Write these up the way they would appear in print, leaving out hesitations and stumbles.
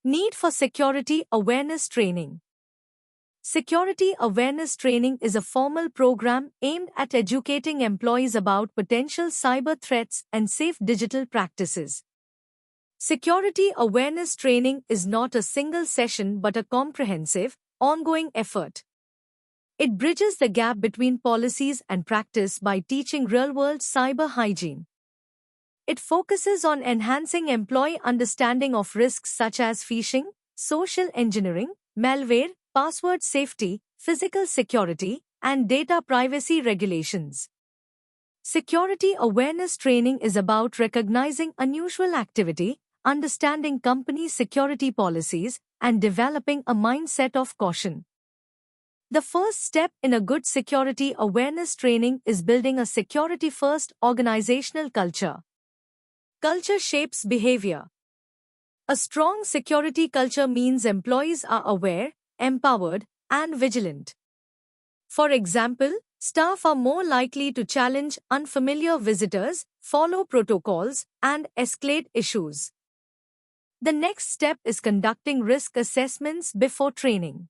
Need for security awareness training. Security awareness training is a formal program aimed at educating employees about potential cyber threats and safe digital practices. Security awareness training is not a single session but a comprehensive, ongoing effort. It bridges the gap between policies and practice by teaching real-world cyber hygiene. It focuses on enhancing employee understanding of risks such as phishing, social engineering, malware, password safety, physical security, and data privacy regulations. Security awareness training is about recognizing unusual activity, understanding company security policies, and developing a mindset of caution. The first step in a good security awareness training is building a security-first organizational culture. Culture shapes behavior. A strong security culture means employees are aware, empowered, and vigilant. For example, staff are more likely to challenge unfamiliar visitors, follow protocols, and escalate issues. The next step is conducting risk assessments before training.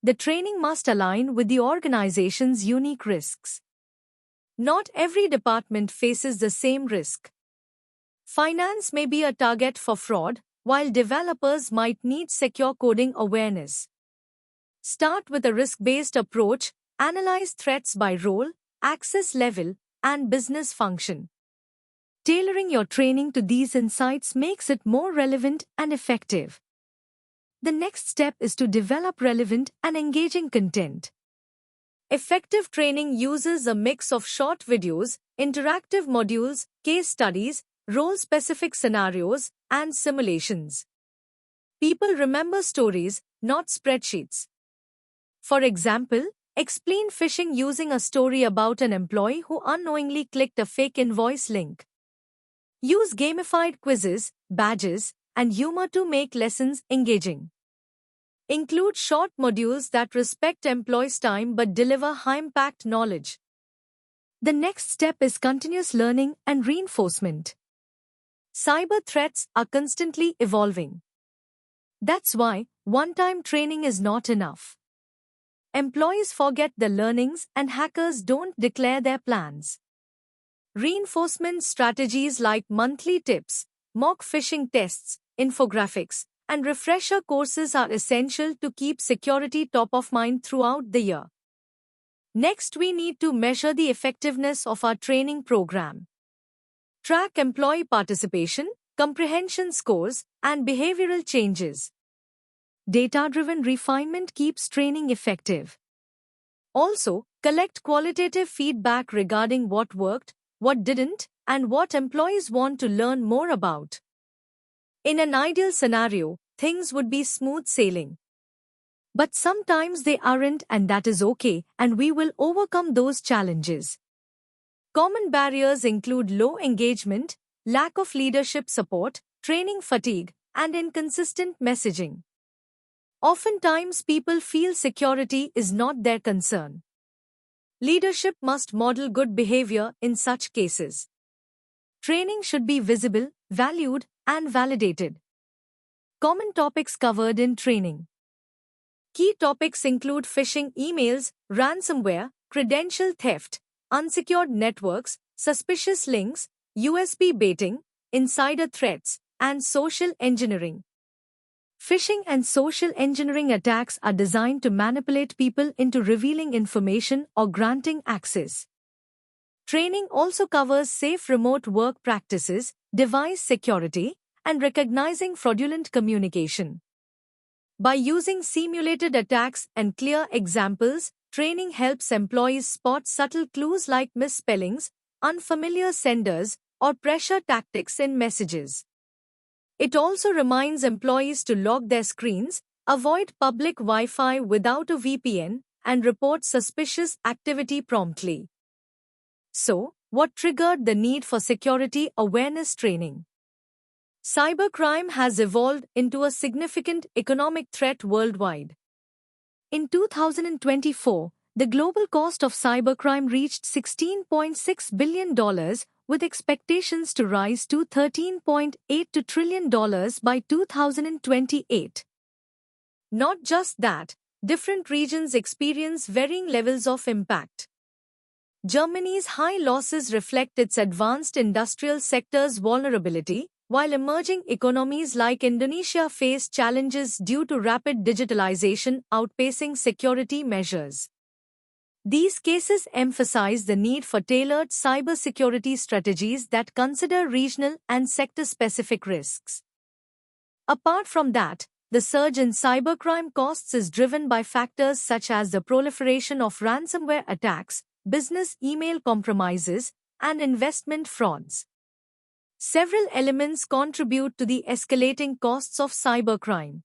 The training must align with the organization's unique risks. Not every department faces the same risk. Finance may be a target for fraud, while developers might need secure coding awareness. Start with a risk-based approach, analyze threats by role, access level, and business function. Tailoring your training to these insights makes it more relevant and effective. The next step is to develop relevant and engaging content. Effective training uses a mix of short videos, interactive modules, case studies, role-specific scenarios, and simulations. People remember stories, not spreadsheets. For example, explain phishing using a story about an employee who unknowingly clicked a fake invoice link. Use gamified quizzes, badges, and humor to make lessons engaging. Include short modules that respect employees' time but deliver high-impact knowledge. The next step is continuous learning and reinforcement. Cyber threats are constantly evolving. That's why one-time training is not enough. Employees forget the learnings and hackers don't declare their plans. Reinforcement strategies like monthly tips, mock phishing tests, infographics, and refresher courses are essential to keep security top of mind throughout the year. Next, we need to measure the effectiveness of our training program. Track employee participation, comprehension scores, and behavioral changes. Data-driven refinement keeps training effective. Also, collect qualitative feedback regarding what worked, what didn't, and what employees want to learn more about. In an ideal scenario, things would be smooth sailing. But sometimes they aren't, and that is okay, and we will overcome those challenges. Common barriers include low engagement, lack of leadership support, training fatigue, and inconsistent messaging. Oftentimes people feel security is not their concern. Leadership must model good behavior in such cases. Training should be visible, valued, and validated. Common topics covered in training. Key topics include phishing emails, ransomware, credential theft, unsecured networks, suspicious links, USB baiting, insider threats, and social engineering. Phishing and social engineering attacks are designed to manipulate people into revealing information or granting access. Training also covers safe remote work practices, device security, and recognizing fraudulent communication. By using simulated attacks and clear examples, training helps employees spot subtle clues like misspellings, unfamiliar senders, or pressure tactics in messages. It also reminds employees to lock their screens, avoid public Wi-Fi without a VPN, and report suspicious activity promptly. So, what triggered the need for security awareness training? Cybercrime has evolved into a significant economic threat worldwide. In 2024, the global cost of cybercrime reached $16.6 billion, with expectations to rise to $13.82 trillion by 2028. Not just that, different regions experience varying levels of impact. Germany's high losses reflect its advanced industrial sector's vulnerability, while emerging economies like Indonesia face challenges due to rapid digitalization outpacing security measures. These cases emphasize the need for tailored cybersecurity strategies that consider regional and sector-specific risks. Apart from that, the surge in cybercrime costs is driven by factors such as the proliferation of ransomware attacks, business email compromises, and investment frauds. Several elements contribute to the escalating costs of cybercrime.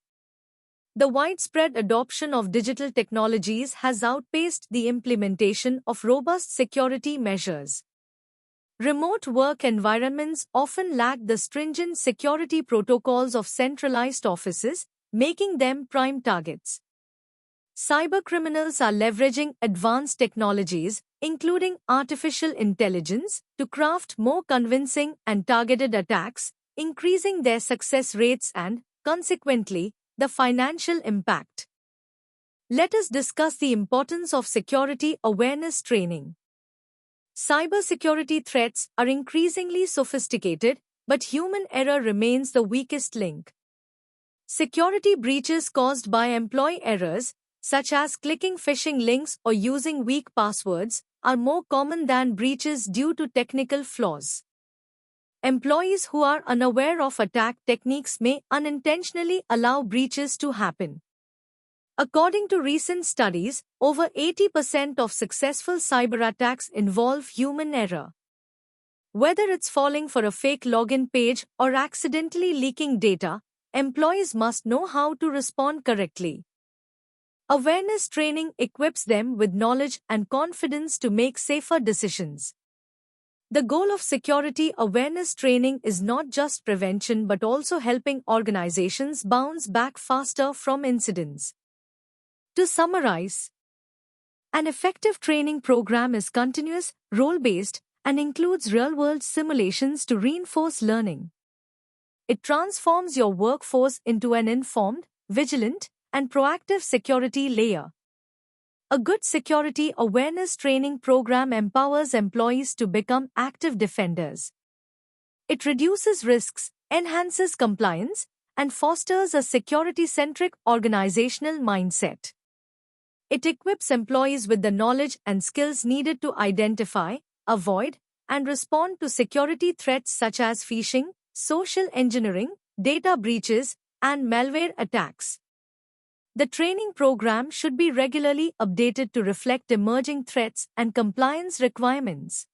The widespread adoption of digital technologies has outpaced the implementation of robust security measures. Remote work environments often lack the stringent security protocols of centralized offices, making them prime targets. Cybercriminals are leveraging advanced technologies, including artificial intelligence, to craft more convincing and targeted attacks, increasing their success rates and, consequently, the financial impact. Let us discuss the importance of security awareness training. Cybersecurity threats are increasingly sophisticated, but human error remains the weakest link. Security breaches caused by employee errors, such as clicking phishing links or using weak passwords, are more common than breaches due to technical flaws. Employees who are unaware of attack techniques may unintentionally allow breaches to happen. According to recent studies, over 80% of successful cyberattacks involve human error. Whether it's falling for a fake login page or accidentally leaking data, employees must know how to respond correctly. Awareness training equips them with knowledge and confidence to make safer decisions. The goal of security awareness training is not just prevention but also helping organizations bounce back faster from incidents. To summarize, an effective training program is continuous, role-based, and includes real-world simulations to reinforce learning. It transforms your workforce into an informed, vigilant, and proactive security layer. A good security awareness training program empowers employees to become active defenders. It reduces risks, enhances compliance, and fosters a security-centric organizational mindset. It equips employees with the knowledge and skills needed to identify, avoid, and respond to security threats such as phishing, social engineering, data breaches, and malware attacks. The training program should be regularly updated to reflect emerging threats and compliance requirements.